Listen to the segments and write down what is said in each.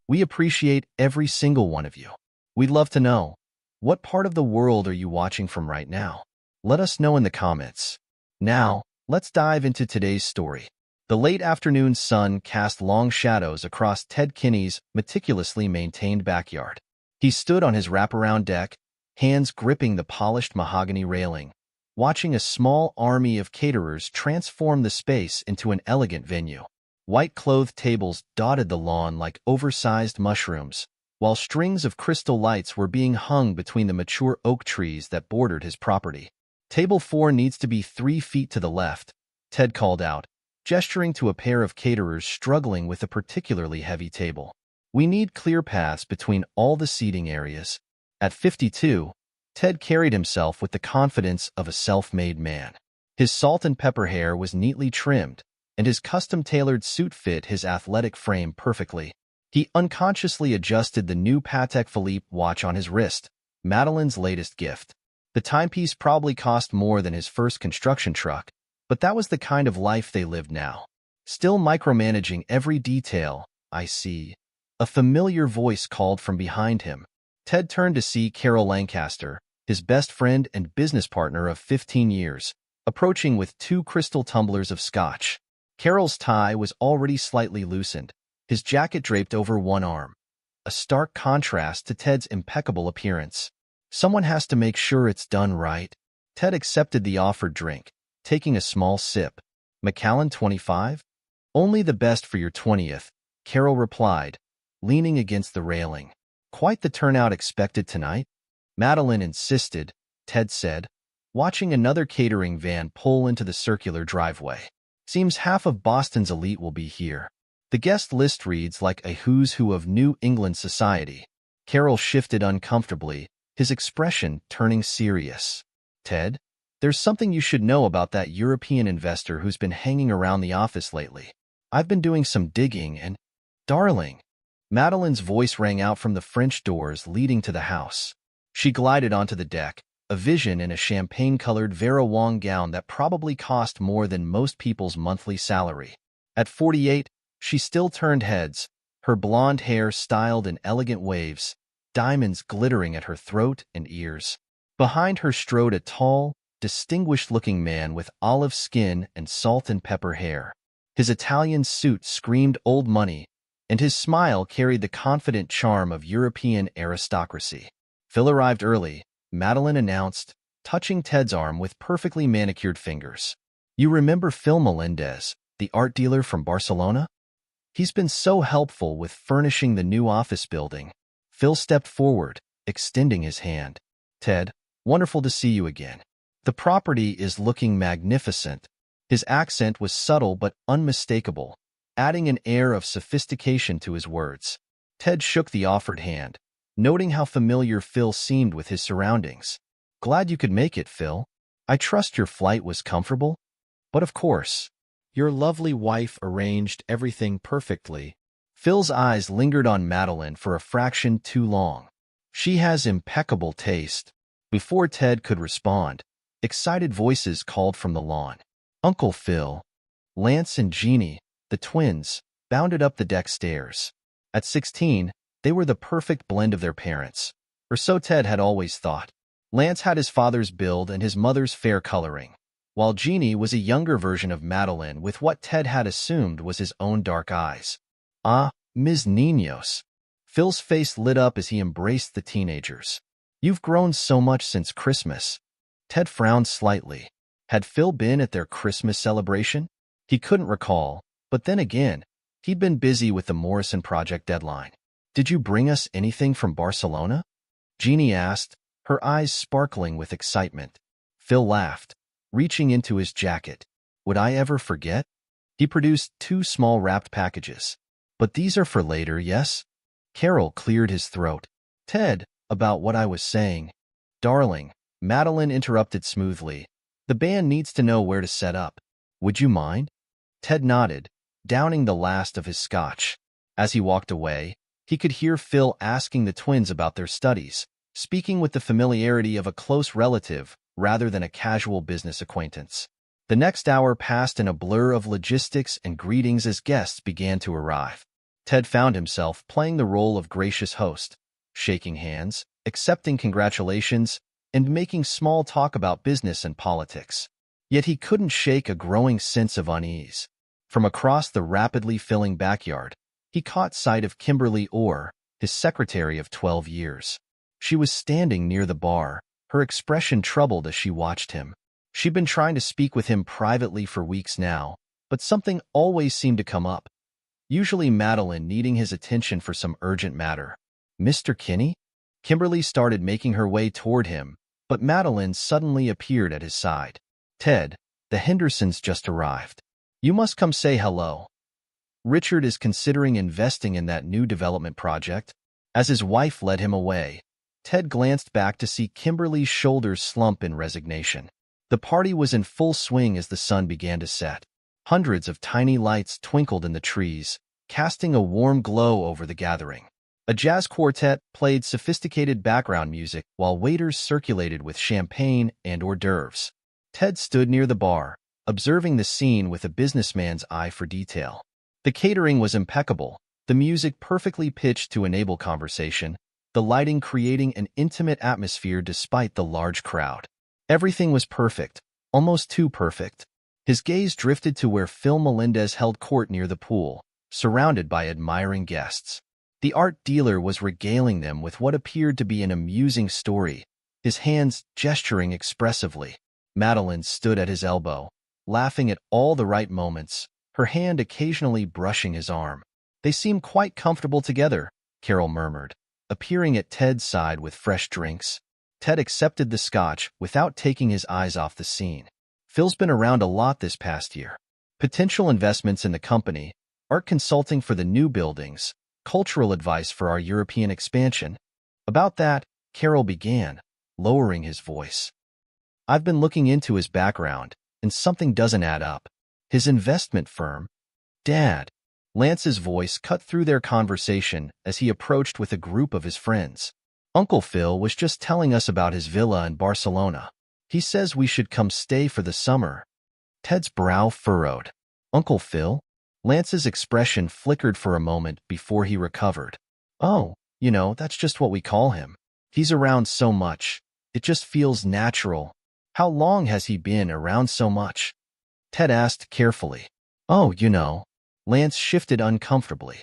We appreciate every single one of you. We'd love to know, what part of the world are you watching from right now? Let us know in the comments. Now, let's dive into today's story. The late afternoon sun cast long shadows across Ted Kinney's meticulously maintained backyard. He stood on his wraparound deck, hands gripping the polished mahogany railing, watching a small army of caterers transform the space into an elegant venue. White-clothed tables dotted the lawn like oversized mushrooms, while strings of crystal lights were being hung between the mature oak trees that bordered his property. "Table 4 needs to be 3 feet to the left," Ted called out, gesturing to a pair of caterers struggling with a particularly heavy table. "We need clear paths between all the seating areas." At 52, Ted carried himself with the confidence of a self-made man. His salt and pepper hair was neatly trimmed, and his custom-tailored suit fit his athletic frame perfectly. He unconsciously adjusted the new Patek Philippe watch on his wrist, Madeline's latest gift. The timepiece probably cost more than his first construction truck, but that was the kind of life they lived now. Still micromanaging every detail. "I see." A familiar voice called from behind him. Ted turned to see Carol Lancaster, his best friend and business partner of 15 years, approaching with 2 crystal tumblers of scotch. Carol's tie was already slightly loosened, his jacket draped over one arm, a stark contrast to Ted's impeccable appearance. "Someone has to make sure it's done right." Ted accepted the offered drink, taking a small sip. "Macallan 25? Only the best for your 20th, Carol replied, leaning against the railing. "Quite the turnout expected tonight?" Madeline insisted, Ted said, watching another catering van pull into the circular driveway. "Seems half of Boston's elite will be here." The guest list reads like a who's who of New England society. Carol shifted uncomfortably, his expression turning serious. "Ted, there's something you should know about that European investor who's been hanging around the office lately. I've been doing some digging and—" "Darling!" Madeline's voice rang out from the French doors leading to the house. She glided onto the deck, a vision in a champagne-colored Vera Wang gown that probably cost more than most people's monthly salary. At 48, she still turned heads, her blonde hair styled in elegant waves, diamonds glittering at her throat and ears. Behind her strode a tall, distinguished-looking man with olive skin and salt and pepper hair. His Italian suit screamed old money, and his smile carried the confident charm of European aristocracy. "Phil arrived early," Madeline announced, touching Ted's arm with perfectly manicured fingers. "You remember Phil Melendez, the art dealer from Barcelona? He's been so helpful with furnishing the new office building." Phil stepped forward, extending his hand. "Ted, wonderful to see you again. The property is looking magnificent." His accent was subtle but unmistakable, adding an air of sophistication to his words. Ted shook the offered hand, noting how familiar Phil seemed with his surroundings. "Glad you could make it, Phil. I trust your flight was comfortable?" "But of course. Your lovely wife arranged everything perfectly." Phil's eyes lingered on Madeline for a fraction too long. "She has impeccable taste." Before Ted could respond, excited voices called from the lawn. Uncle Phil, Lance and Jeannie, the twins, bounded up the deck stairs. At 16, they were the perfect blend of their parents, or so Ted had always thought. Lance had his father's build and his mother's fair coloring, while Jeannie was a younger version of Madeline with what Ted had assumed was his own dark eyes. "Ah, Ms. Niños." Phil's face lit up as he embraced the teenagers. "You've grown so much since Christmas." Ted frowned slightly. Had Phil been at their Christmas celebration? He couldn't recall, but then again, he'd been busy with the Morrison project deadline. "Did you bring us anything from Barcelona?" Jeannie asked, her eyes sparkling with excitement. Phil laughed, reaching into his jacket. "Would I ever forget?" He produced 2 small wrapped packages. "But these are for later, yes?" Carol cleared his throat. "Ted, about what I was saying." "Darling," Madeline interrupted smoothly, "the band needs to know where to set up. Would you mind?" Ted nodded, downing the last of his scotch. As he walked away, he could hear Phil asking the twins about their studies, speaking with the familiarity of a close relative rather than a casual business acquaintance. The next hour passed in a blur of logistics and greetings as guests began to arrive. Ted found himself playing the role of gracious host, shaking hands, accepting congratulations, and making small talk about business and politics. Yet he couldn't shake a growing sense of unease. From across the rapidly filling backyard, he caught sight of Kimberly Orr, his secretary of 12 years. She was standing near the bar, her expression troubled as she watched him. She'd been trying to speak with him privately for weeks now, but something always seemed to come up. Usually Madeline needing his attention for some urgent matter. Mr. Kinney? Kimberly started making her way toward him, but Madeline suddenly appeared at his side. Ted, the Hendersons just arrived. You must come say hello. Richard is considering investing in that new development project. As his wife led him away, Ted glanced back to see Kimberly's shoulders slump in resignation. The party was in full swing as the sun began to set. Hundreds of tiny lights twinkled in the trees, casting a warm glow over the gathering. A jazz quartet played sophisticated background music while waiters circulated with champagne and hors d'oeuvres. Ted stood near the bar, observing the scene with a businessman's eye for detail. The catering was impeccable, the music perfectly pitched to enable conversation, the lighting creating an intimate atmosphere despite the large crowd. Everything was perfect, almost too perfect. His gaze drifted to where Phil Melendez held court near the pool, surrounded by admiring guests. The art dealer was regaling them with what appeared to be an amusing story, his hands gesturing expressively. Madeline stood at his elbow, laughing at all the right moments, her hand occasionally brushing his arm. They seemed quite comfortable together, Carol murmured, appearing at Ted's side with fresh drinks. Ted accepted the scotch without taking his eyes off the scene. Phil's been around a lot this past year. Potential investments in the company, art consulting for the new buildings, cultural advice for our European expansion. About that, Carol began, lowering his voice. I've been looking into his background, and something doesn't add up. His investment firm. Dad. Lance's voice cut through their conversation as he approached with a group of his friends. Uncle Phil was just telling us about his villa in Barcelona. He says we should come stay for the summer. Ted's brow furrowed. Uncle Phil? Lance's expression flickered for a moment before he recovered. Oh, that's just what we call him. He's around so much. It just feels natural. How long has he been around so much? Ted asked carefully. Oh, Lance shifted uncomfortably.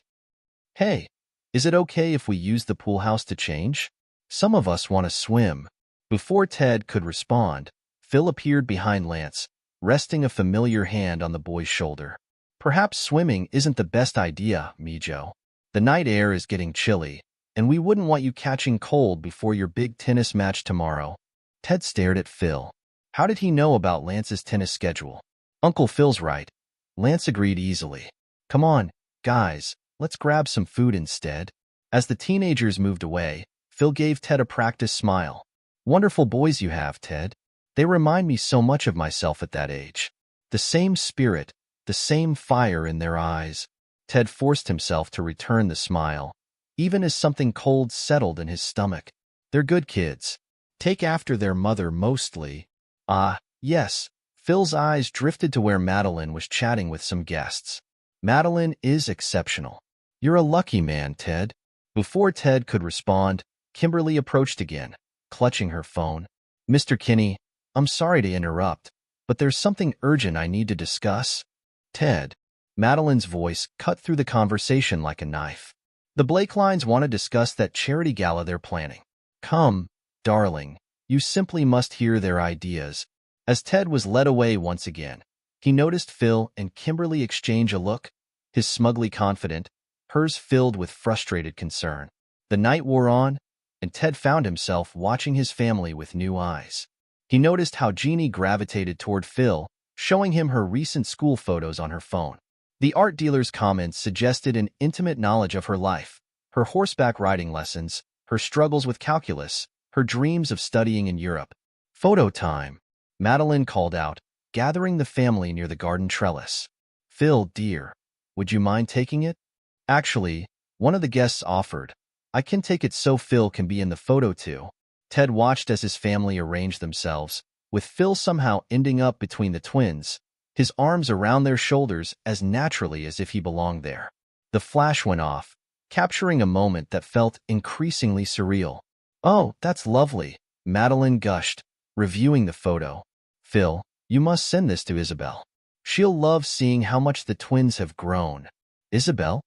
Hey, is it okay if we use the pool house to change? Some of us want to swim. Before Ted could respond, Phil appeared behind Lance, resting a familiar hand on the boy's shoulder. Perhaps swimming isn't the best idea, Mijo. The night air is getting chilly, and we wouldn't want you catching cold before your big tennis match tomorrow. Ted stared at Phil. How did he know about Lance's tennis schedule? Uncle Phil's right. Lance agreed easily. Come on, guys, let's grab some food instead. As the teenagers moved away, Phil gave Ted a practice smile. Wonderful boys you have, Ted. They remind me so much of myself at that age. The same spirit, the same fire in their eyes. Ted forced himself to return the smile, even as something cold settled in his stomach. They're good kids. Take after their mother mostly. Ah, yes. Phil's eyes drifted to where Madeline was chatting with some guests. Madeline is exceptional. You're a lucky man, Ted. Before Ted could respond, Kimberly approached again, clutching her phone. Mr. Kinney, I'm sorry to interrupt, but there's something urgent I need to discuss. Ted. Madeline's voice cut through the conversation like a knife. The Blakelines want to discuss that charity gala they're planning. Come, darling, you simply must hear their ideas. As Ted was led away once again, he noticed Phil and Kimberly exchange a look, his smugly confident, hers filled with frustrated concern. The night wore on, and Ted found himself watching his family with new eyes. He noticed how Jeannie gravitated toward Phil, showing him her recent school photos on her phone. The art dealer's comments suggested an intimate knowledge of her life, her horseback riding lessons, her struggles with calculus, her dreams of studying in Europe. Photo time, Madeline called out, gathering the family near the garden trellis. Phil, dear, would you mind taking it? Actually, one of the guests offered. I can take it so Phil can be in the photo too. Ted watched as his family arranged themselves, with Phil somehow ending up between the twins, his arms around their shoulders as naturally as if he belonged there. The flash went off, capturing a moment that felt increasingly surreal. "Oh, that's lovely," Madeline gushed, reviewing the photo. "Phil, you must send this to Isabel. She'll love seeing how much the twins have grown." "Isabel?"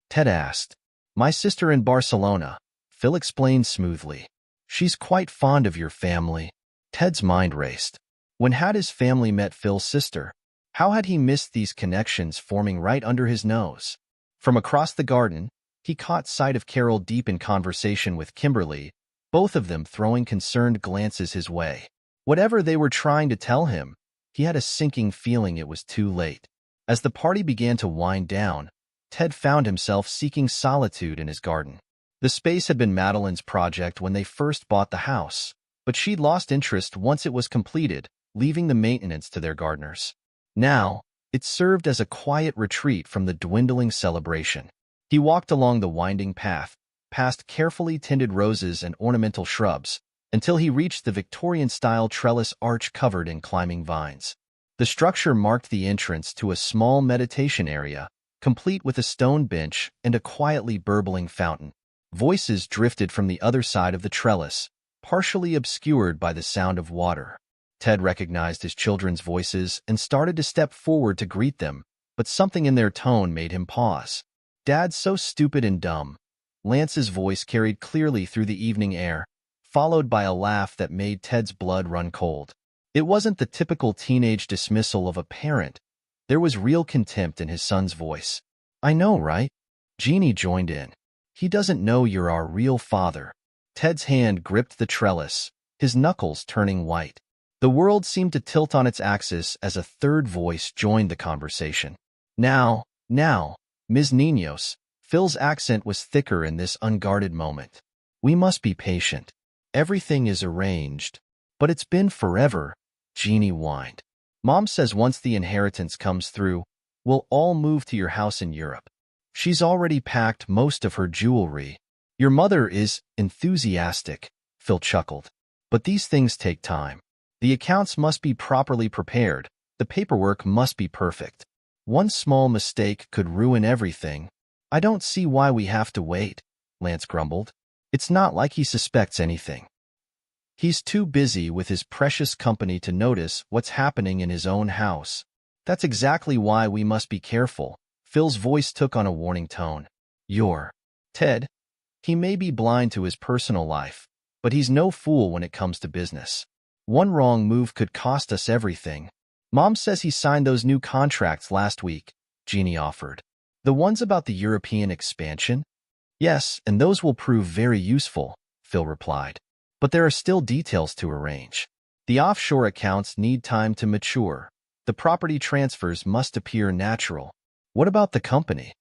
Ted asked. "My sister in Barcelona," Phil explained smoothly. "She's quite fond of your family." Ted's mind raced. When had his family met Phil's sister? How had he missed these connections forming right under his nose? From across the garden, he caught sight of Carol deep in conversation with Kimberly, both of them throwing concerned glances his way. Whatever they were trying to tell him, he had a sinking feeling it was too late. As the party began to wind down, Ted found himself seeking solitude in his garden. The space had been Madeline's project when they first bought the house, but she'd lost interest once it was completed, leaving the maintenance to their gardeners. Now, it served as a quiet retreat from the dwindling celebration. He walked along the winding path, past carefully tended roses and ornamental shrubs, until he reached the Victorian-style trellis arch covered in climbing vines. The structure marked the entrance to a small meditation area, complete with a stone bench and a quietly burbling fountain. Voices drifted from the other side of the trellis, partially obscured by the sound of water. Ted recognized his children's voices and started to step forward to greet them, but something in their tone made him pause. "Dad's so stupid and dumb." Lance's voice carried clearly through the evening air, followed by a laugh that made Ted's blood run cold. It wasn't the typical teenage dismissal of a parent. There was real contempt in his son's voice. "I know, right?" Jeannie joined in. "He doesn't know you're our real father." Ted's hand gripped the trellis, his knuckles turning white. The world seemed to tilt on its axis as a third voice joined the conversation. Now, Ms. Niños." Phil's accent was thicker in this unguarded moment. "We must be patient. Everything is arranged." "But it's been forever," Jeannie whined. "Mom says once the inheritance comes through, we'll all move to your house in Europe. She's already packed most of her jewelry." "Your mother is enthusiastic," Phil chuckled. "But these things take time. The accounts must be properly prepared. The paperwork must be perfect. One small mistake could ruin everything." "I don't see why we have to wait," Lance grumbled. "It's not like he suspects anything. He's too busy with his precious company to notice what's happening in his own house." "That's exactly why we must be careful." Phil's voice took on a warning tone. "You're Ted. He may be blind to his personal life, but he's no fool when it comes to business. One wrong move could cost us everything." "Mom says he signed those new contracts last week," Jeannie offered. "The ones about the European expansion?" "Yes, and those will prove very useful," Phil replied. "But there are still details to arrange. The offshore accounts need time to mature. The property transfers must appear natural." "What about the company?"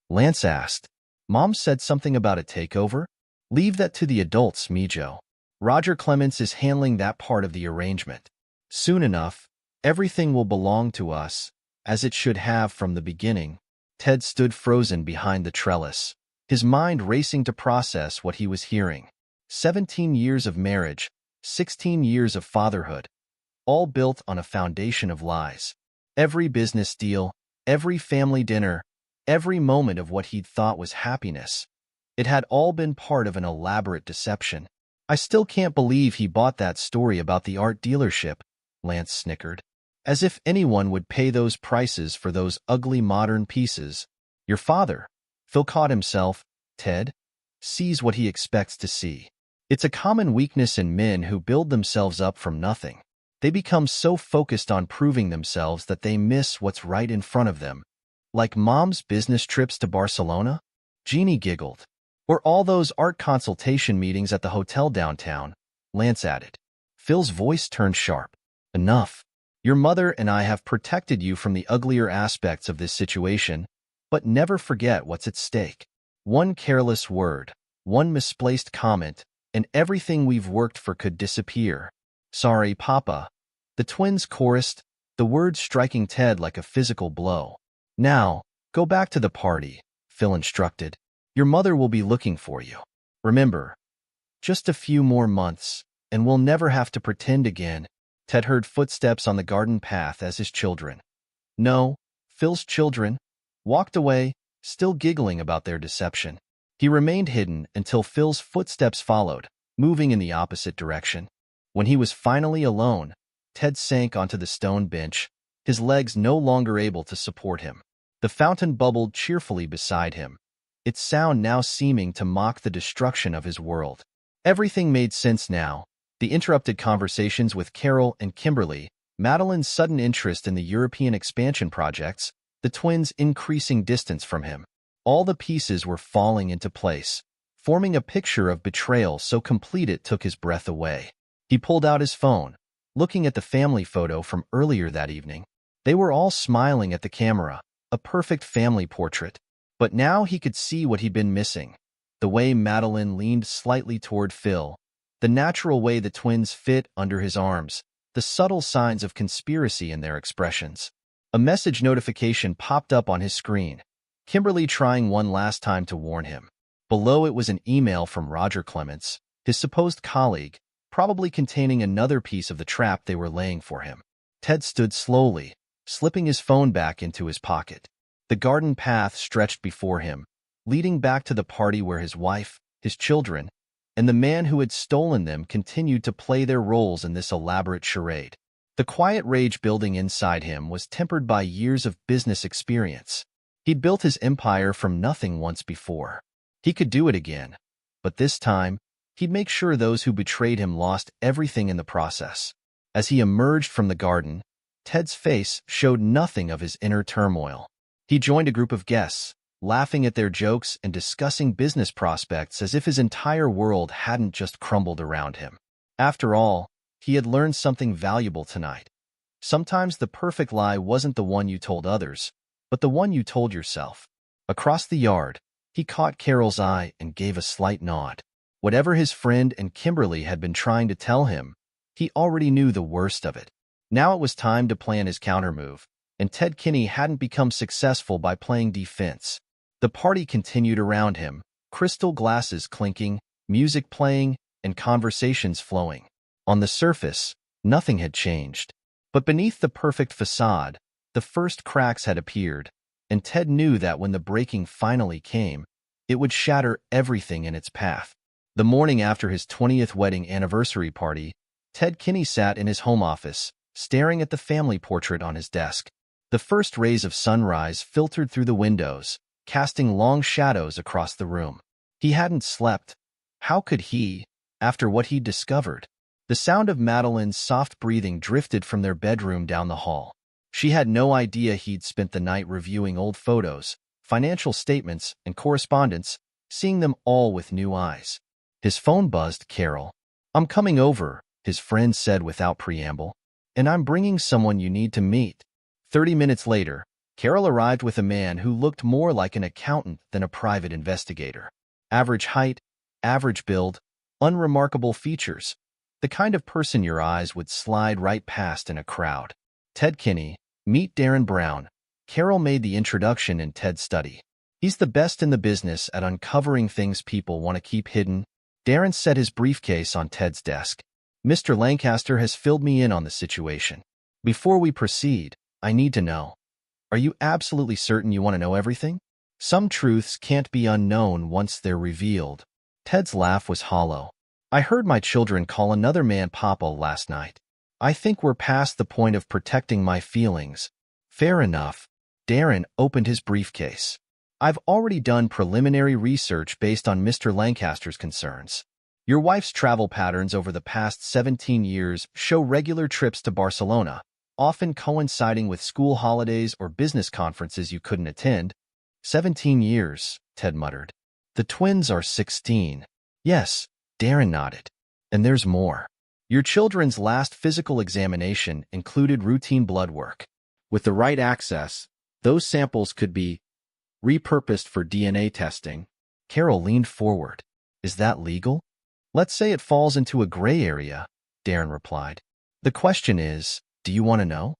Lance asked. "Mom said something about a takeover?" "Leave that to the adults, Mijo. Roger Clements is handling that part of the arrangement. Soon enough, everything will belong to us, as it should have from the beginning." Ted stood frozen behind the trellis, his mind racing to process what he was hearing. 17 years of marriage, 16 years of fatherhood, all built on a foundation of lies. Every business deal, every family dinner, every moment of what he'd thought was happiness. It had all been part of an elaborate deception. "I still can't believe he bought that story about the art dealership," Lance snickered. "As if anyone would pay those prices for those ugly modern pieces." "Your father," Phil caught himself, "Ted, sees what he expects to see. It's a common weakness in men who build themselves up from nothing. They become so focused on proving themselves that they miss what's right in front of them." "Like Mom's business trips to Barcelona?" Jeannie giggled. "Or all those art consultation meetings at the hotel downtown," Lance added. Phil's voice turned sharp. "Enough. Your mother and I have protected you from the uglier aspects of this situation, but never forget what's at stake. One careless word, one misplaced comment, and everything we've worked for could disappear." "Sorry, Papa," the twins chorused, the words striking Ted like a physical blow. "Now, go back to the party," Phil instructed. "Your mother will be looking for you. Remember, just a few more months, and we'll never have to pretend again." Ted heard footsteps on the garden path as his children. No, Phil's children walked away, still giggling about their deception. He remained hidden until Phil's footsteps followed, moving in the opposite direction. When he was finally alone, Ted sank onto the stone bench, his legs no longer able to support him. The fountain bubbled cheerfully beside him, its sound now seeming to mock the destruction of his world. Everything made sense now. The interrupted conversations with Carol and Kimberly, Madeline's sudden interest in the European expansion projects, the twins' increasing distance from him. All the pieces were falling into place, forming a picture of betrayal so complete it took his breath away. He pulled out his phone, looking at the family photo from earlier that evening. They were all smiling at the camera, a perfect family portrait. But now he could see what he'd been missing. The way Madeline leaned slightly toward Phil, the natural way the twins fit under his arms, the subtle signs of conspiracy in their expressions. A message notification popped up on his screen, Kimberly trying one last time to warn him. Below it was an email from Roger Clements, his supposed colleague, probably containing another piece of the trap they were laying for him. Ted stood slowly, slipping his phone back into his pocket. The garden path stretched before him, leading back to the party where his wife, his children, and the man who had stolen them continued to play their roles in this elaborate charade. The quiet rage building inside him was tempered by years of business experience. He'd built his empire from nothing once before. He could do it again, but this time, he'd make sure those who betrayed him lost everything in the process. As he emerged from the garden, Ted's face showed nothing of his inner turmoil. He joined a group of guests, laughing at their jokes and discussing business prospects as if his entire world hadn't just crumbled around him. After all, he had learned something valuable tonight. Sometimes the perfect lie wasn't the one you told others, but the one you told yourself. Across the yard, he caught Carol's eye and gave a slight nod. Whatever his friend and Kimberly had been trying to tell him, he already knew the worst of it. Now it was time to plan his countermove, and Ted Kinney hadn't become successful by playing defense. The party continued around him, crystal glasses clinking, music playing, and conversations flowing. On the surface, nothing had changed. But beneath the perfect facade, the first cracks had appeared, and Ted knew that when the breaking finally came, it would shatter everything in its path. The morning after his 20th wedding anniversary party, Ted Kinney sat in his home office, staring at the family portrait on his desk. The first rays of sunrise filtered through the windows, casting long shadows across the room. He hadn't slept. How could he, after what he'd discovered? The sound of Madeline's soft breathing drifted from their bedroom down the hall. She had no idea he'd spent the night reviewing old photos, financial statements, and correspondence, seeing them all with new eyes. His phone buzzed. "Carol, I'm coming over," his friend said without preamble. "And I'm bringing someone you need to meet." 30 minutes later, Carol arrived with a man who looked more like an accountant than a private investigator. Average height, average build, unremarkable features. The kind of person your eyes would slide right past in a crowd. "Ted Kinney, meet Darren Brown." Carol made the introduction in Ted's study. "He's the best in the business at uncovering things people want to keep hidden." Darren set his briefcase on Ted's desk. "Mr. Lancaster has filled me in on the situation. Before we proceed, I need to know. Are you absolutely certain you want to know everything? Some truths can't be unknown once they're revealed." Ted's laugh was hollow. "I heard my children call another man Papa last night. I think we're past the point of protecting my feelings." "Fair enough." Darren opened his briefcase. "I've already done preliminary research based on Mr. Lancaster's concerns. Your wife's travel patterns over the past 17 years show regular trips to Barcelona, often coinciding with school holidays or business conferences you couldn't attend." 17 years, Ted muttered. "The twins are 16. "Yes," Darren nodded. "And there's more. Your children's last physical examination included routine blood work. With the right access, those samples could be repurposed for DNA testing." Carol leaned forward. "Is that legal?" "Let's say it falls into a gray area," Darren replied. "The question is, do you want to know?"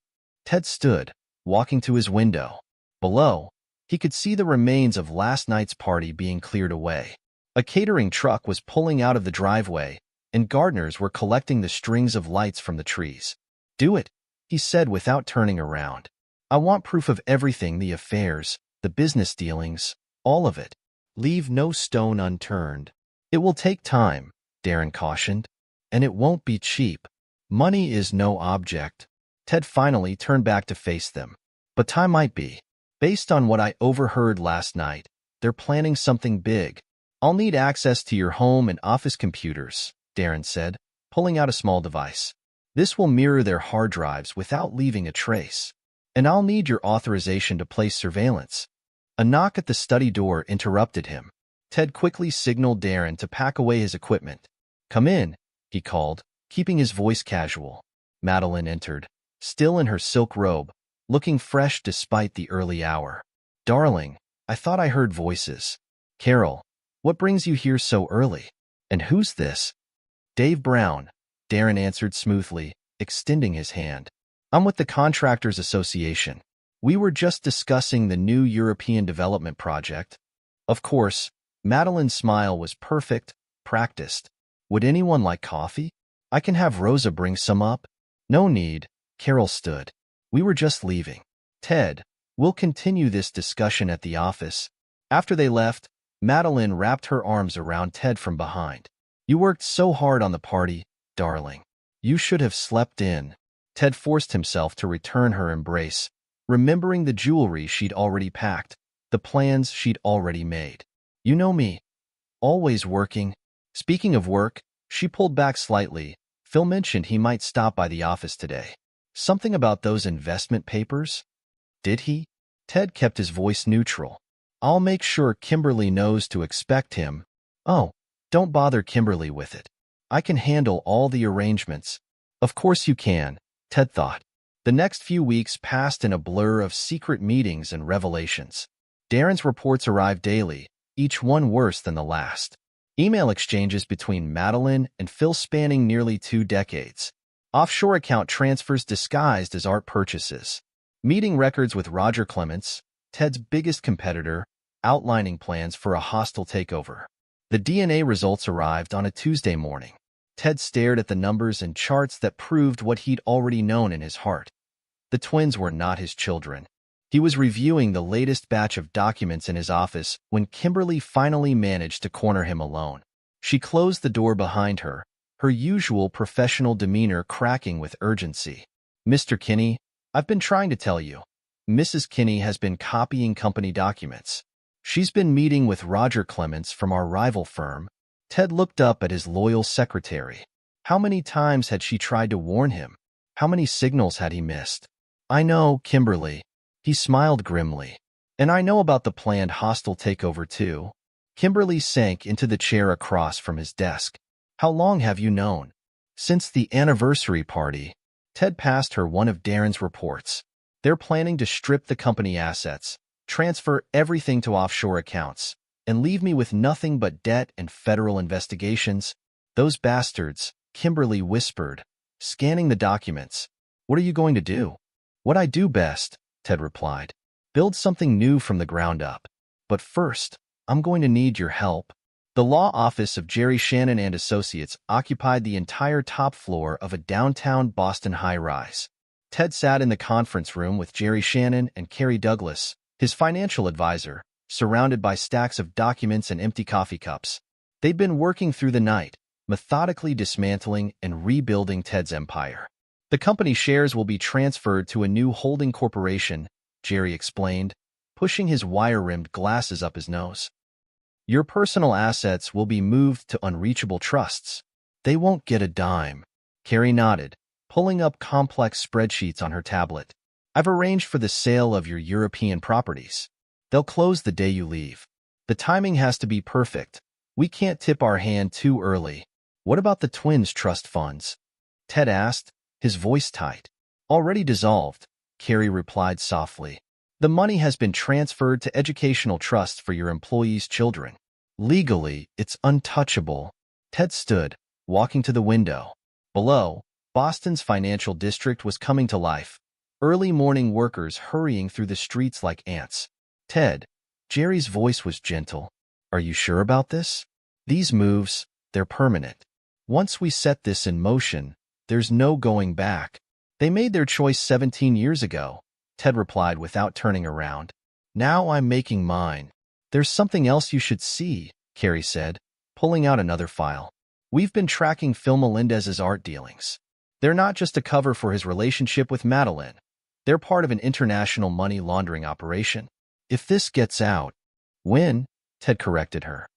Ted stood, walking to his window. Below, he could see the remains of last night's party being cleared away. A catering truck was pulling out of the driveway, and gardeners were collecting the strings of lights from the trees. "Do it," he said without turning around. "I want proof of everything, the affairs, the business dealings, all of it. Leave no stone unturned. It will take time, Darren cautioned, and it won't be cheap. Money is no object. Ted finally turned back to face them. But time might be. Based on what I overheard last night, they're planning something big. I'll need access to your home and office computers, Darren said, pulling out a small device. This will mirror their hard drives without leaving a trace. And I'll need your authorization to place surveillance. A knock at the study door interrupted him. Ted quickly signaled Darren to pack away his equipment. "Come in," he called, keeping his voice casual. Madeline entered, still in her silk robe, looking fresh despite the early hour. "Darling, I thought I heard voices." "Carol, what brings you here so early? And who's this?" "Dave Brown," Darren answered smoothly, extending his hand. "I'm with the Contractors Association. We were just discussing the new European development project." Of course, Madeline's smile was perfect, practiced. "Would anyone like coffee? I can have Rosa bring some up." "No need," Carol stood. "We were just leaving." "Ted, we'll continue this discussion at the office." After they left, Madeline wrapped her arms around Ted from behind. "You worked so hard on the party, darling. You should have slept in." Ted forced himself to return her embrace, remembering the jewelry she'd already packed, the plans she'd already made. "You know me. Always working." Speaking of work, she pulled back slightly. "Phil mentioned he might stop by the office today. Something about those investment papers?" "Did he?" Ted kept his voice neutral. "I'll make sure Kimberly knows to expect him." "Oh, don't bother Kimberly with it. I can handle all the arrangements." Of course you can, Ted thought. The next few weeks passed in a blur of secret meetings and revelations. Darren's reports arrived daily, each one worse than the last. Email exchanges between Madeline and Phil spanning nearly 2 decades. Offshore account transfers disguised as art purchases. Meeting records with Roger Clements, Ted's biggest competitor, outlining plans for a hostile takeover. The DNA results arrived on a Tuesday morning. Ted stared at the numbers and charts that proved what he'd already known in his heart. The twins were not his children. He was reviewing the latest batch of documents in his office when Kimberly finally managed to corner him alone. She closed the door behind her, her usual professional demeanor cracking with urgency. "Mr. Kinney, I've been trying to tell you. Mrs. Kinney has been copying company documents. She's been meeting with Roger Clements from our rival firm." Ted looked up at his loyal secretary. How many times had she tried to warn him? How many signals had he missed? "I know, Kimberly." He smiled grimly. "And I know about the planned hostile takeover too." Kimberly sank into the chair across from his desk. "How long have you known?" "Since the anniversary party." Ted passed her one of Darren's reports. "They're planning to strip the company assets, transfer everything to offshore accounts, and leave me with nothing but debt and federal investigations." "Those bastards," Kimberly whispered, scanning the documents. "What are you going to do?" "What I do best," Ted replied. "Build something new from the ground up. But first, I'm going to need your help." The law office of Jerry Shannon and Associates occupied the entire top floor of a downtown Boston high-rise. Ted sat in the conference room with Jerry Shannon and Carrie Douglas, his financial advisor, surrounded by stacks of documents and empty coffee cups. They'd been working through the night, methodically dismantling and rebuilding Ted's empire. "The company shares will be transferred to a new holding corporation," Jerry explained, pushing his wire-rimmed glasses up his nose. "Your personal assets will be moved to unreachable trusts. They won't get a dime." Carrie nodded, pulling up complex spreadsheets on her tablet. "I've arranged for the sale of your European properties. They'll close the day you leave. The timing has to be perfect. We can't tip our hand too early." "What about the twins' trust funds?" Ted asked, his voice tight. "Already dissolved," Carrie replied softly. "The money has been transferred to educational trusts for your employees' children. Legally, it's untouchable." Ted stood, walking to the window. Below, Boston's financial district was coming to life. Early morning workers hurrying through the streets like ants. "Ted," Jerry's voice was gentle. "Are you sure about this? These moves, they're permanent. Once we set this in motion, there's no going back." "They made their choice 17 years ago," Ted replied without turning around. Now I'm making mine. There's something else you should see, Carrie said, pulling out another file. We've been tracking Phil Melendez's art dealings. They're not just a cover for his relationship with Madeline. They're part of an international money laundering operation. If this gets out— When? Ted corrected her.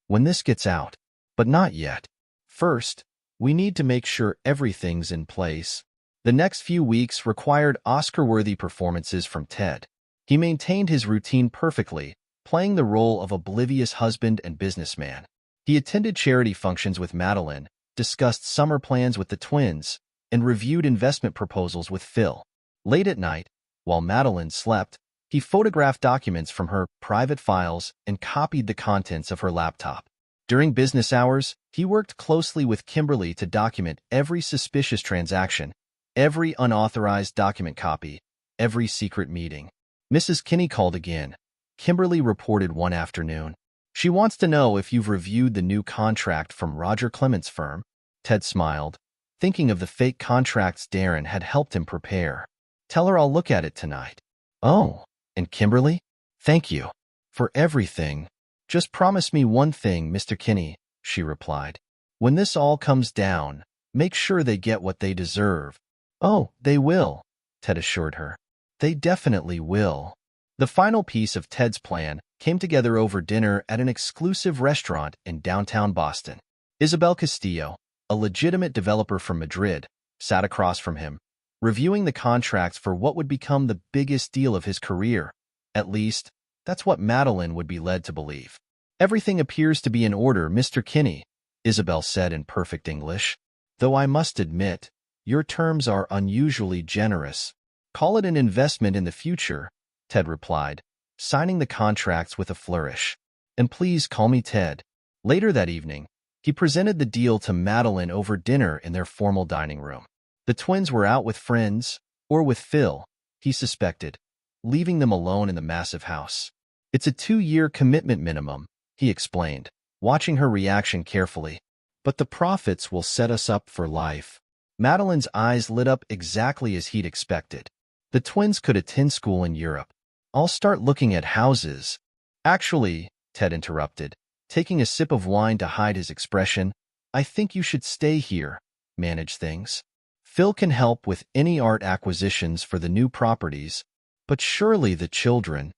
When this gets out. But not yet. First, we need to make sure everything's in place. The next few weeks required Oscar-worthy performances from Ted. He maintained his routine perfectly, playing the role of oblivious husband and businessman. He attended charity functions with Madeline, discussed summer plans with the twins, and reviewed investment proposals with Phil. Late at night, while Madeline slept, he photographed documents from her private files and copied the contents of her laptop. During business hours, he worked closely with Kimberly to document every suspicious transaction, every unauthorized document copy, every secret meeting. Mrs. Kinney called again. Kimberly reported one afternoon. She wants to know if you've reviewed the new contract from Roger Clement's firm. Ted smiled, thinking of the fake contracts Darren had helped him prepare. Tell her I'll look at it tonight. Oh, and Kimberly? Thank you for everything. Just promise me one thing, Mr. Kinney, she replied. When this all comes down, make sure they get what they deserve. Oh, they will, Ted assured her. They definitely will. The final piece of Ted's plan came together over dinner at an exclusive restaurant in downtown Boston. Isabel Castillo, a legitimate developer from Madrid, sat across from him, reviewing the contracts for what would become the biggest deal of his career. At least, that's what Madeline would be led to believe. Everything appears to be in order, Mr. Kinney, Isabel said in perfect English. Though I must admit, your terms are unusually generous. Call it an investment in the future, Ted replied, signing the contracts with a flourish. And please call me Ted. Later that evening, he presented the deal to Madeline over dinner in their formal dining room. The twins were out with friends, or with Phil, he suspected, leaving them alone in the massive house. It's a 2-year commitment minimum, he explained, watching her reaction carefully. But the profits will set us up for life. Madeline's eyes lit up exactly as he'd expected. The twins could attend school in Europe. I'll start looking at houses. Actually, Ted interrupted, taking a sip of wine to hide his expression, I think you should stay here, manage things. Phil can help with any art acquisitions for the new properties, but surely the children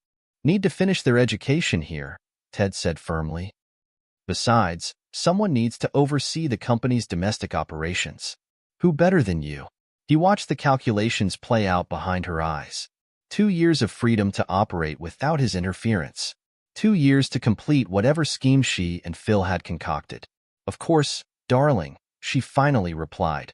need to finish their education here, Ted said firmly. Besides, someone needs to oversee the company's domestic operations. Who better than you? He watched the calculations play out behind her eyes. 2 years of freedom to operate without his interference. 2 years to complete whatever scheme she and Phil had concocted. Of course, darling, she finally replied,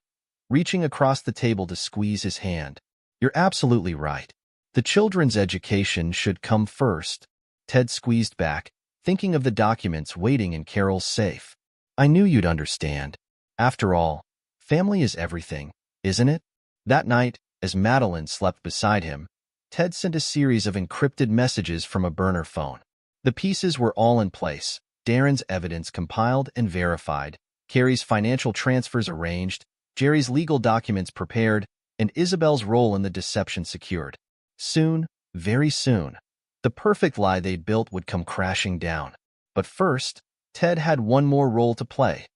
reaching across the table to squeeze his hand. You're absolutely right. The children's education should come first. Ted squeezed back, thinking of the documents waiting in Carol's safe. I knew you'd understand. After all, family is everything, isn't it? That night, as Madeline slept beside him, Ted sent a series of encrypted messages from a burner phone. The pieces were all in place, Darren's evidence compiled and verified, Carrie's financial transfers arranged, Jerry's legal documents prepared, and Isabel's role in the deception secured. Soon, very soon, the perfect lie they'd built would come crashing down. But first, Ted had one more role to play.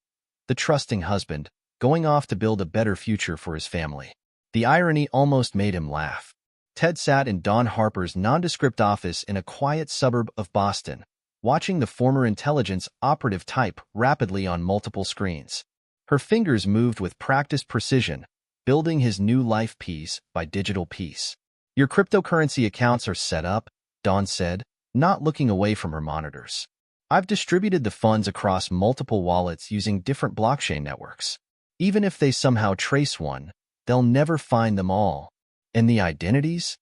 The trusting husband, going off to build a better future for his family. The irony almost made him laugh. Ted sat in Dawn Harper's nondescript office in a quiet suburb of Boston, watching the former intelligence operative type rapidly on multiple screens. Her fingers moved with practiced precision, building his new life piece by digital piece. Your cryptocurrency accounts are set up, Dawn said, not looking away from her monitors. I've distributed the funds across multiple wallets using different blockchain networks. Even if they somehow trace one, they'll never find them all. And the identities?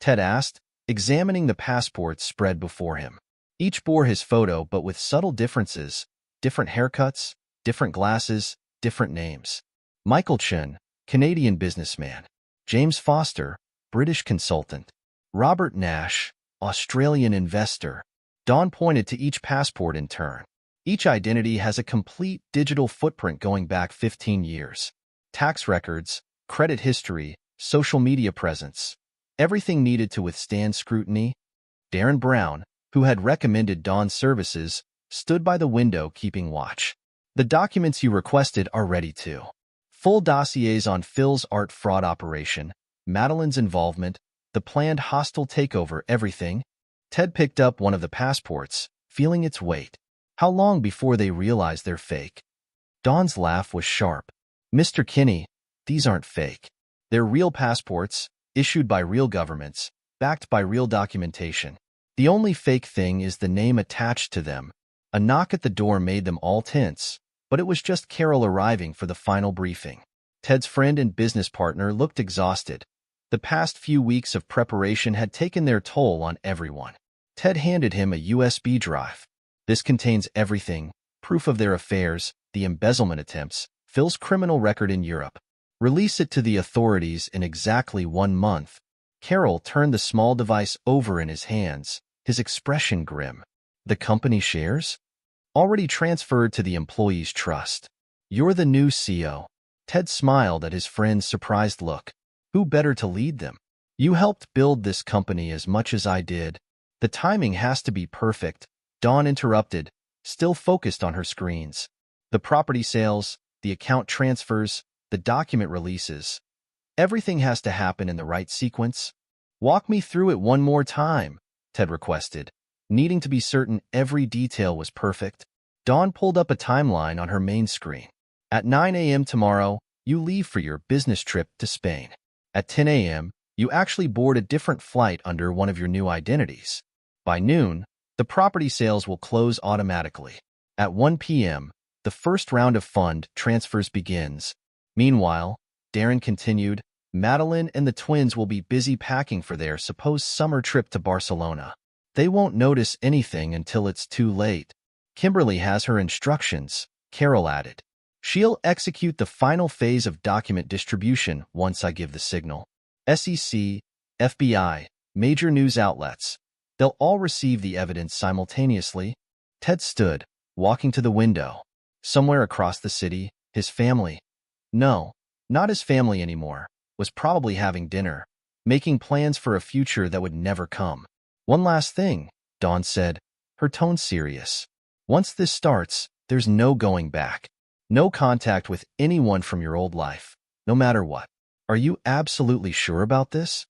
Ted asked, examining the passports spread before him. Each bore his photo but with subtle differences, different haircuts, different glasses, different names. Michael Chen, Canadian businessman. James Foster, British consultant. Robert Nash, Australian investor. Dawn pointed to each passport in turn. Each identity has a complete digital footprint going back 15 years. Tax records, credit history, social media presence. Everything needed to withstand scrutiny. Darren Brown, who had recommended Dawn's services, stood by the window keeping watch. The documents you requested are ready too. Full dossiers on Phil's art fraud operation, Madeline's involvement, the planned hostile takeover, everything. Ted picked up one of the passports, feeling its weight. How long before they realized they're fake? Dawn's laugh was sharp. Mr. Kinney, these aren't fake. They're real passports, issued by real governments, backed by real documentation. The only fake thing is the name attached to them. A knock at the door made them all tense, but it was just Carol arriving for the final briefing. Ted's friend and business partner looked exhausted. The past few weeks of preparation had taken their toll on everyone. Ted handed him a USB drive. This contains everything: proof of their affairs, the embezzlement attempts, Phil's criminal record in Europe. Release it to the authorities in exactly 1 month. Carol turned the small device over in his hands, his expression grim. The company shares? Already transferred to the employee's trust. You're the new CEO. Ted smiled at his friend's surprised look. Who better to lead them? You helped build this company as much as I did. The timing has to be perfect. Dawn interrupted, still focused on her screens. The property sales, the account transfers, the document releases. Everything has to happen in the right sequence. Walk me through it one more time, Ted requested, needing to be certain every detail was perfect. Dawn pulled up a timeline on her main screen. At 9 a.m. tomorrow, you leave for your business trip to Spain. At 10 a.m., you actually board a different flight under one of your new identities. By noon, the property sales will close automatically. At 1 p.m., the first round of fund transfers begins. Meanwhile, Darren continued, Madeline and the twins will be busy packing for their supposed summer trip to Barcelona. They won't notice anything until it's too late. Kimberly has her instructions, Carol added. She'll execute the final phase of document distribution once I give the signal. SEC, FBI, major news outlets. They'll all receive the evidence simultaneously. Ted stood, walking to the window. Somewhere across the city, his family. No, not his family anymore, was probably having dinner, making plans for a future that would never come. One last thing, Dawn said, her tone serious. Once this starts, there's no going back. No contact with anyone from your old life, no matter what. Are you absolutely sure about this?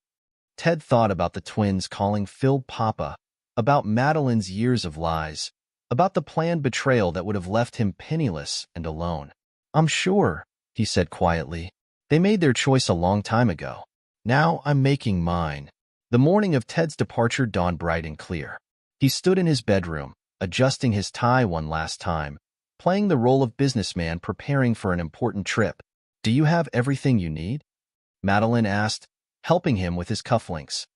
Ted thought about the twins calling Phil Papa, about Madeline's years of lies, about the planned betrayal that would have left him penniless and alone. I'm sure, he said quietly. They made their choice a long time ago. Now I'm making mine. The morning of Ted's departure dawned bright and clear. He stood in his bedroom, adjusting his tie one last time, playing the role of businessman preparing for an important trip. Do you have everything you need? Madeline asked, helping him with his cufflinks.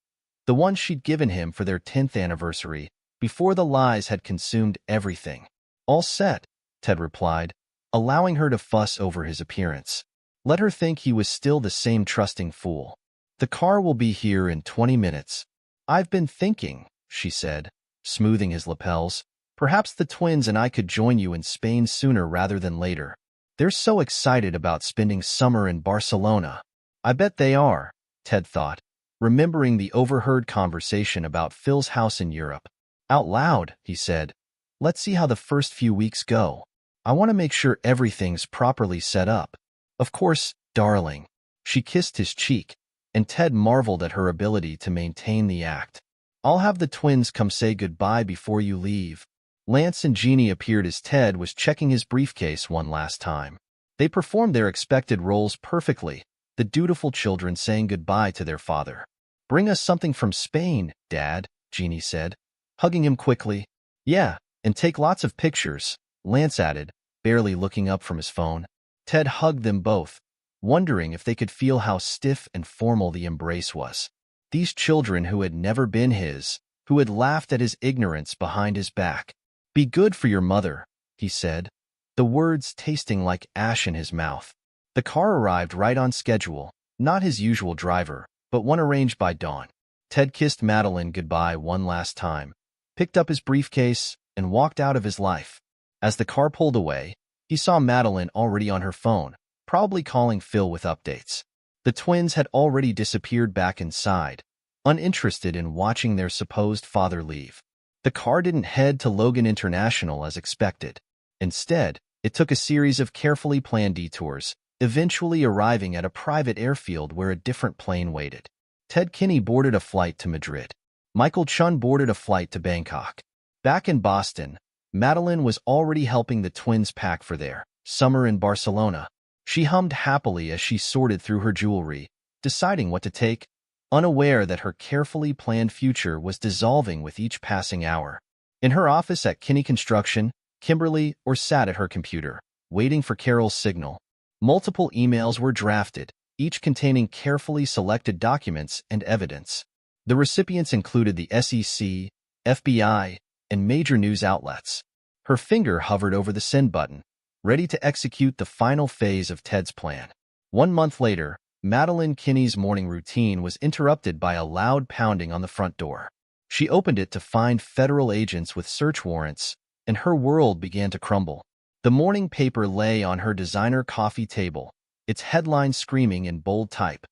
The ones she'd given him for their 10th anniversary, before the lies had consumed everything. All set, Ted replied, allowing her to fuss over his appearance. Let her think he was still the same trusting fool. The car will be here in 20 minutes. I've been thinking, she said, smoothing his lapels. Perhaps the twins and I could join you in Spain sooner rather than later. They're so excited about spending summer in Barcelona. I bet they are, Ted thought, remembering the overheard conversation about Phil's house in Europe. Out loud, he said, let's see how the first few weeks go. I want to make sure everything's properly set up. Of course, darling. She kissed his cheek, and Ted marveled at her ability to maintain the act. I'll have the twins come say goodbye before you leave. Lance and Jeannie appeared as Ted was checking his briefcase one last time. They performed their expected roles perfectly, the dutiful children saying goodbye to their father. Bring us something from Spain, Dad, Jeannie said, hugging him quickly. Yeah, and take lots of pictures, Lance added, barely looking up from his phone. Ted hugged them both, wondering if they could feel how stiff and formal the embrace was. These children who had never been his, who had laughed at his ignorance behind his back. Be good for your mother, he said, the words tasting like ash in his mouth. The car arrived right on schedule, not his usual driver, but one arranged by Dawn. Ted kissed Madeline goodbye one last time, picked up his briefcase, and walked out of his life. As the car pulled away, he saw Madeline already on her phone, probably calling Phil with updates. The twins had already disappeared back inside, uninterested in watching their supposed father leave. The car didn't head to Logan International as expected. Instead, it took a series of carefully planned detours, eventually arriving at a private airfield where a different plane waited. Ted Kinney boarded a flight to Madrid. Michael Chun boarded a flight to Bangkok. Back in Boston, Madeline was already helping the twins pack for their summer in Barcelona. She hummed happily as she sorted through her jewelry, deciding what to take, unaware that her carefully planned future was dissolving with each passing hour. In her office at Kinney Construction, Kimberly sat at her computer, waiting for Carol's signal. Multiple emails were drafted, each containing carefully selected documents and evidence. The recipients included the SEC, FBI, and major news outlets. Her finger hovered over the send button, ready to execute the final phase of Ted's plan. 1 month later, Madeline Kinney's morning routine was interrupted by a loud pounding on the front door. She opened it to find federal agents with search warrants, and her world began to crumble. The morning paper lay on her designer coffee table, its headline screaming in bold type,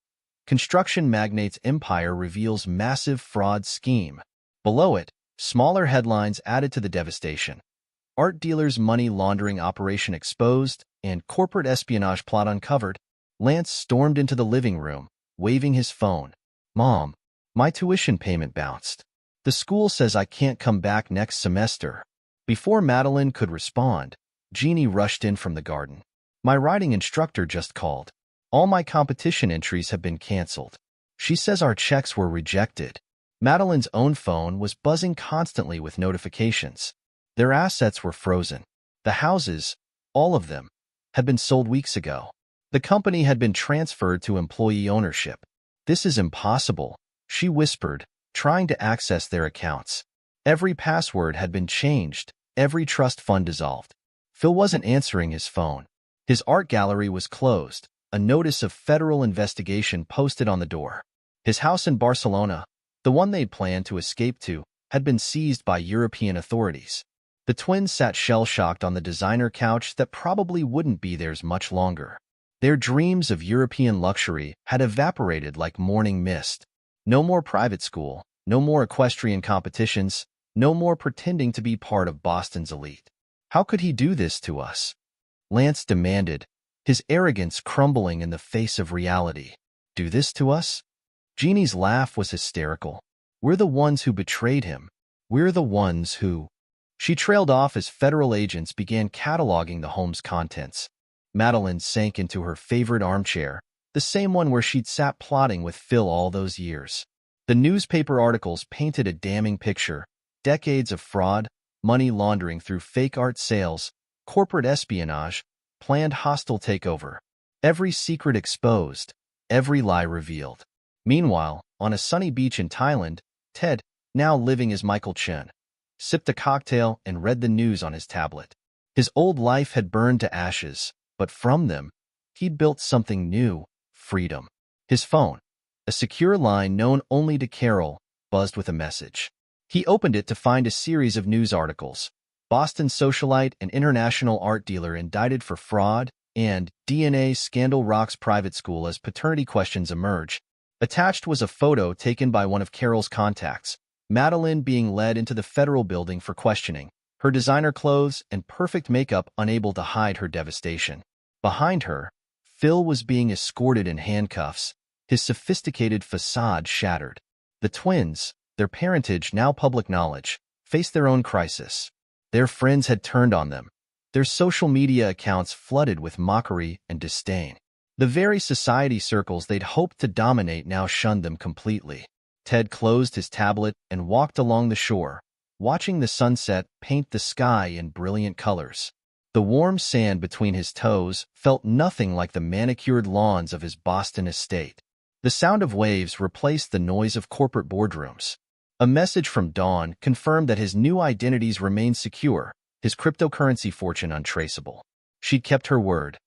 "Construction Magnate's Empire Reveals Massive Fraud Scheme." Below it, smaller headlines added to the devastation. "Art Dealer's Money Laundering Operation Exposed" and "Corporate Espionage Plot Uncovered." Lance stormed into the living room, waving his phone. "Mom, my tuition payment bounced. The school says I can't come back next semester." Before Madeline could respond, Jeannie rushed in from the garden. "My writing instructor just called. All my competition entries have been canceled. She says our checks were rejected." Madeline's own phone was buzzing constantly with notifications. Their assets were frozen. The houses, all of them, had been sold weeks ago. The company had been transferred to employee ownership. "This is impossible," she whispered, trying to access their accounts. Every password had been changed, every trust fund dissolved. Phil wasn't answering his phone. His art gallery was closed, a notice of federal investigation posted on the door. His house in Barcelona, the one they'd planned to escape to, had been seized by European authorities. The twins sat shell-shocked on the designer couch that probably wouldn't be theirs much longer. Their dreams of European luxury had evaporated like morning mist. No more private school, no more equestrian competitions, no more pretending to be part of Boston's elite. "How could he do this to us?" Lance demanded, his arrogance crumbling in the face of reality. "Do this to us?" Jeannie's laugh was hysterical. "We're the ones who betrayed him. We're the ones who—" She trailed off as federal agents began cataloging the home's contents. Madeline sank into her favorite armchair, the same one where she'd sat plotting with Phil all those years. The newspaper articles painted a damning picture: decades of fraud, money laundering through fake art sales, corporate espionage, planned hostile takeover. Every secret exposed, every lie revealed. Meanwhile, on a sunny beach in Thailand, Ted, now living as Michael Chen, sipped a cocktail and read the news on his tablet. His old life had burned to ashes, but from them, he'd built something new: freedom. His phone, a secure line known only to Carol, buzzed with a message. He opened it to find a series of news articles: "Boston socialite and international art dealer indicted for fraud," and "DNA Scandal Rocks Private School as Paternity Questions Emerge." Attached was a photo taken by one of Carol's contacts, Madeline being led into the federal building for questioning, her designer clothes and perfect makeup unable to hide her devastation. Behind her, Phil was being escorted in handcuffs, his sophisticated facade shattered. The twins, their parentage now public knowledge, faced their own crisis. Their friends had turned on them, their social media accounts flooded with mockery and disdain. The very society circles they'd hoped to dominate now shunned them completely. Ted closed his tablet and walked along the shore, watching the sunset paint the sky in brilliant colors. The warm sand between his toes felt nothing like the manicured lawns of his Boston estate. The sound of waves replaced the noise of corporate boardrooms. A message from Dawn confirmed that his new identities remained secure, his cryptocurrency fortune untraceable. She'd kept her word.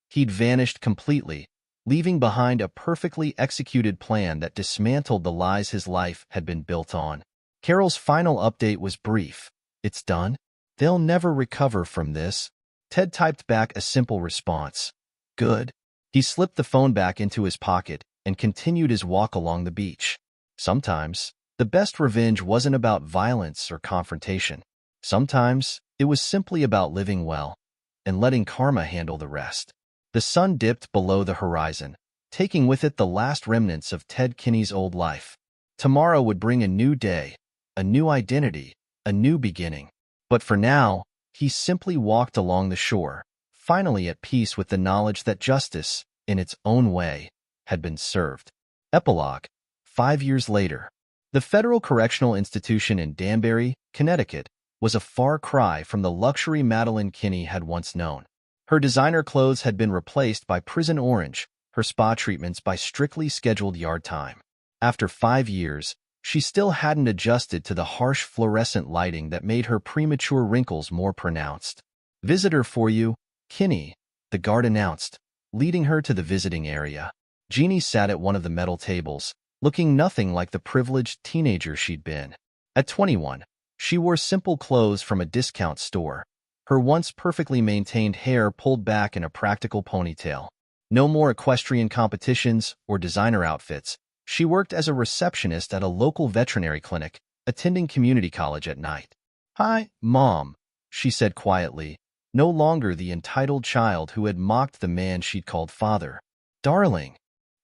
He'd vanished completely, leaving behind a perfectly executed plan that dismantled the lies his life had been built on. Carol's final update was brief. "It's done? They'll never recover from this." Ted typed back a simple response. "Good." He slipped the phone back into his pocket and continued his walk along the beach. Sometimes, the best revenge wasn't about violence or confrontation. Sometimes, it was simply about living well and letting karma handle the rest. The sun dipped below the horizon, taking with it the last remnants of Ted Kinney's old life. Tomorrow would bring a new day, a new identity, a new beginning. But for now, he simply walked along the shore, finally at peace with the knowledge that justice, in its own way, had been served. Epilogue. 5 years later. The Federal Correctional Institution in Danbury, Connecticut, was a far cry from the luxury Madeline Kinney had once known. Her designer clothes had been replaced by prison orange, her spa treatments by strictly scheduled yard time. After 5 years, she still hadn't adjusted to the harsh fluorescent lighting that made her premature wrinkles more pronounced. "Visitor for you, Kinney," the guard announced, leading her to the visiting area. Jeannie sat at one of the metal tables, looking nothing like the privileged teenager she'd been. At 21, she wore simple clothes from a discount store, her once perfectly maintained hair pulled back in a practical ponytail. No more equestrian competitions or designer outfits. She worked as a receptionist at a local veterinary clinic, attending community college at night. "Hi, Mom," she said quietly, no longer the entitled child who had mocked the man she'd called father. "Darling."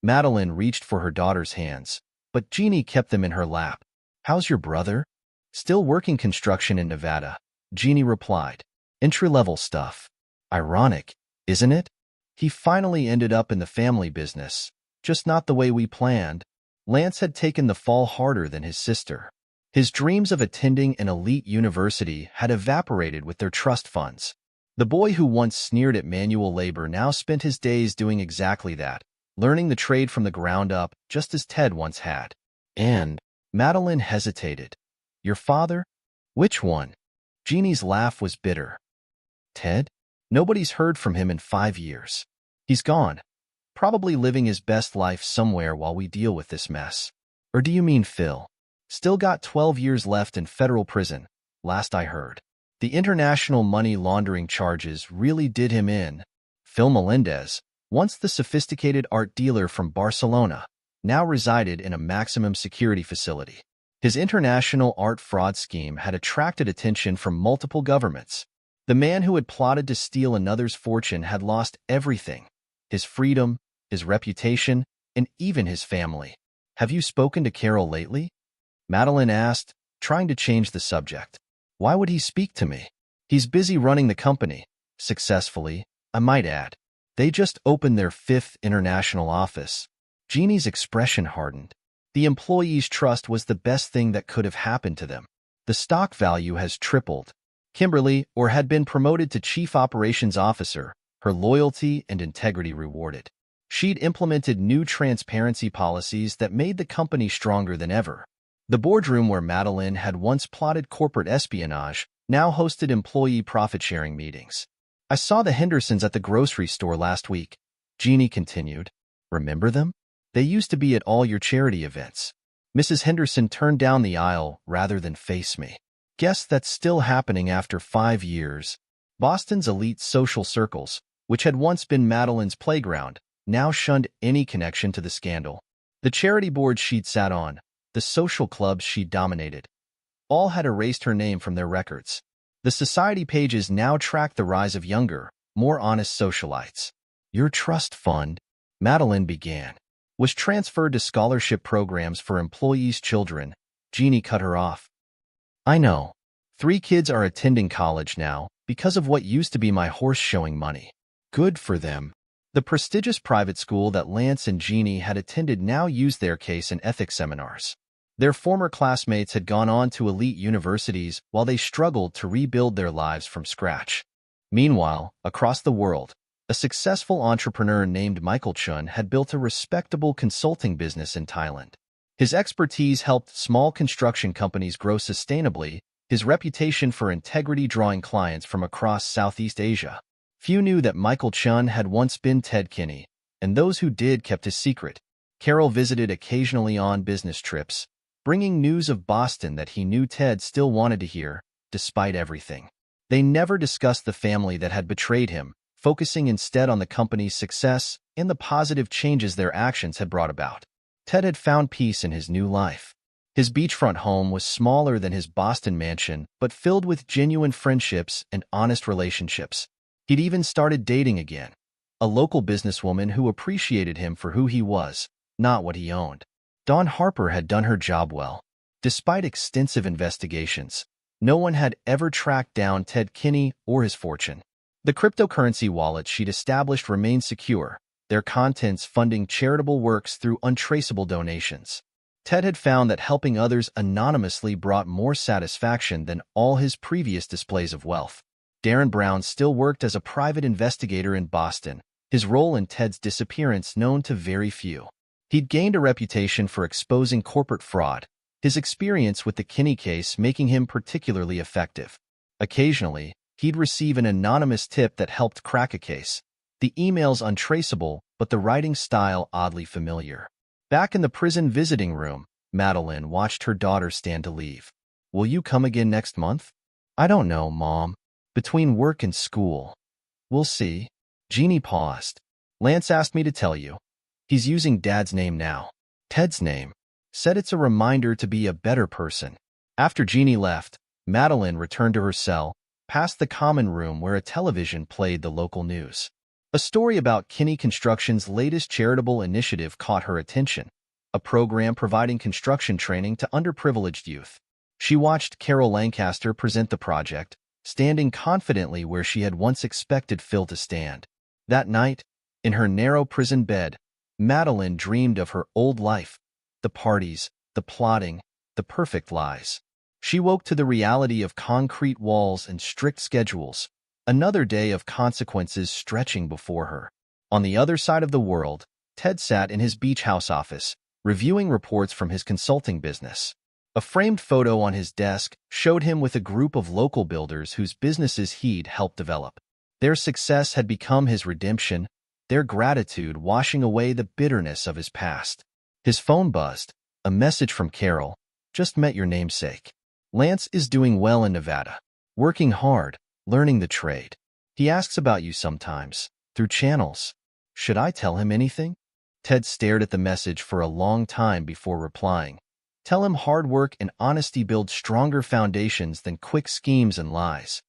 Madeline reached for her daughter's hands, but Jeannie kept them in her lap. "How's your brother?" "Still working construction in Nevada," Jeannie replied. "Entry-level stuff. Ironic, isn't it? He finally ended up in the family business, just not the way we planned." Lance had taken the fall harder than his sister. His dreams of attending an elite university had evaporated with their trust funds. The boy who once sneered at manual labor now spent his days doing exactly that, learning the trade from the ground up, just as Ted once had. And Madeline hesitated. "Your father? Which one?" Jeannie's laugh was bitter. "Ted? Nobody's heard from him in 5 years. He's gone, probably living his best life somewhere while we deal with this mess." "Or do you mean Phil? Still got 12 years left in federal prison, last I heard. The international money laundering charges really did him in." Phil Melendez, once the sophisticated art dealer from Barcelona, now resided in a maximum security facility. His international art fraud scheme had attracted attention from multiple governments. The man who had plotted to steal another's fortune had lost everything: his freedom, his reputation, and even his family. "Have you spoken to Carol lately?" Madeline asked, trying to change the subject. "Why would he speak to me? He's busy running the company, successfully, I might add. They just opened their 5th international office." Jeannie's expression hardened. The employees' trust was the best thing that could have happened to them. "The stock value has tripled." Kimberly, or had been promoted to Chief Operations Officer, her loyalty and integrity rewarded. She'd implemented new transparency policies that made the company stronger than ever. The boardroom where Madeline had once plotted corporate espionage now hosted employee profit-sharing meetings. "I saw the Hendersons at the grocery store last week," Jeannie continued. "Remember them? They used to be at all your charity events." Mrs. Henderson turned down the aisle rather than face me. "Guess that's still happening after 5 years." Boston's elite social circles, which had once been Madeline's playground, now shunned any connection to the scandal. The charity boards she'd sat on, the social clubs she'd dominated, all had erased her name from their records. The society pages now tracked the rise of younger, more honest socialites. "Your trust fund," Madeline began, "was transferred to scholarship programs for employees' children." Jeannie cut her off. "I know. 3 kids are attending college now because of what used to be my horse-showing money. Good for them." The prestigious private school that Lance and Jeannie had attended now used their case in ethics seminars. Their former classmates had gone on to elite universities while they struggled to rebuild their lives from scratch. Meanwhile, across the world, a successful entrepreneur named Michael Chun had built a respectable consulting business in Thailand. His expertise helped small construction companies grow sustainably, his reputation for integrity drawing clients from across Southeast Asia. Few knew that Michael Chun had once been Ted Kinney, and those who did kept his secret. Carol visited occasionally on business trips, bringing news of Boston that he knew Ted still wanted to hear, despite everything. They never discussed the family that had betrayed him, focusing instead on the company's success and the positive changes their actions had brought about. Ted had found peace in his new life. His beachfront home was smaller than his Boston mansion, but filled with genuine friendships and honest relationships. He'd even started dating again, a local businesswoman who appreciated him for who he was, not what he owned. Dawn Harper had done her job well. Despite extensive investigations, no one had ever tracked down Ted Kinney or his fortune. The cryptocurrency wallets she'd established remained secure, their contents funding charitable works through untraceable donations. Ted had found that helping others anonymously brought more satisfaction than all his previous displays of wealth. Darren Brown still worked as a private investigator in Boston, his role in Ted's disappearance known to very few. He'd gained a reputation for exposing corporate fraud, his experience with the Kinney case making him particularly effective. Occasionally, he'd receive an anonymous tip that helped crack a case. The emails untraceable, but the writing style oddly familiar. Back in the prison visiting room, Madeline watched her daughter stand to leave. "Will you come again next month?" "I don't know, Mom. Between work and school. We'll see." Jeannie paused. "Lance asked me to tell you. He's using Dad's name now." Ted's name. Said it's a reminder to be a better person. After Jeannie left, Madeline returned to her cell, past the common room where a television played the local news. A story about Kinney Construction's latest charitable initiative caught her attention, a program providing construction training to underprivileged youth. She watched Carol Lancaster present the project, standing confidently where she had once expected Phil to stand. That night, in her narrow prison bed, Madeline dreamed of her old life, the parties, the plotting, the perfect lies. She woke to the reality of concrete walls and strict schedules, another day of consequences stretching before her. On the other side of the world, Ted sat in his beach house office, reviewing reports from his consulting business. A framed photo on his desk showed him with a group of local builders whose businesses he'd helped develop. Their success had become his redemption, their gratitude washing away the bitterness of his past. His phone buzzed, a message from Carol. "Just met your namesake. Lance is doing well in Nevada, working hard, learning the trade. He asks about you sometimes, through channels. Should I tell him anything?" Ted stared at the message for a long time before replying. "Tell him hard work and honesty build stronger foundations than quick schemes and lies.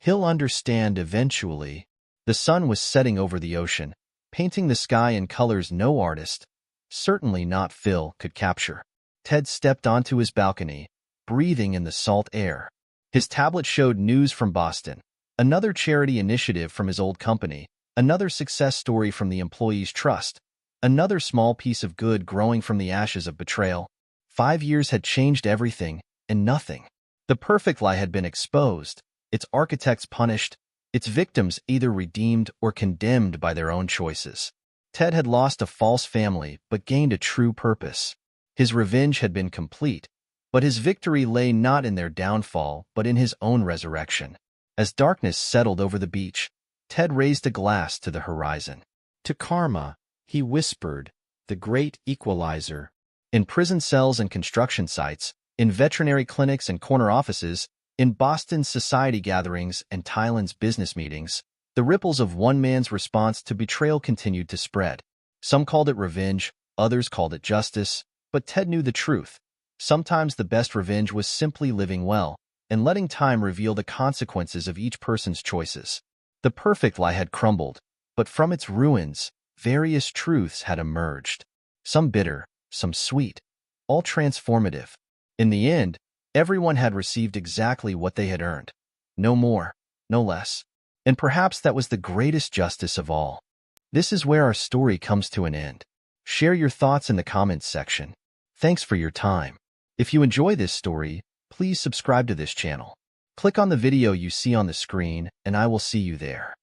He'll understand eventually." The sun was setting over the ocean, painting the sky in colors no artist, certainly not Phil, could capture. Ted stepped onto his balcony, breathing in the salt air. His tablet showed news from Boston, another charity initiative from his old company, another success story from the employees' trust, another small piece of good growing from the ashes of betrayal. 5 years had changed everything, and nothing. The perfect lie had been exposed, its architects punished, its victims either redeemed or condemned by their own choices. Ted had lost a false family but gained a true purpose. His revenge had been complete, but his victory lay not in their downfall but in his own resurrection. As darkness settled over the beach, Ted raised a glass to the horizon. "To karma," he whispered, "the great equalizer." In prison cells and construction sites, in veterinary clinics and corner offices, in Boston's society gatherings and Thailand's business meetings, the ripples of one man's response to betrayal continued to spread. Some called it revenge, others called it justice, but Ted knew the truth. Sometimes the best revenge was simply living well and letting time reveal the consequences of each person's choices. The perfect lie had crumbled, but from its ruins, various truths had emerged. Some bitter, some sweet, all transformative. In the end, everyone had received exactly what they had earned. No more, no less. And perhaps that was the greatest justice of all. This is where our story comes to an end. Share your thoughts in the comments section. Thanks for your time. If you enjoy this story, please subscribe to this channel. Click on the video you see on the screen, and I will see you there.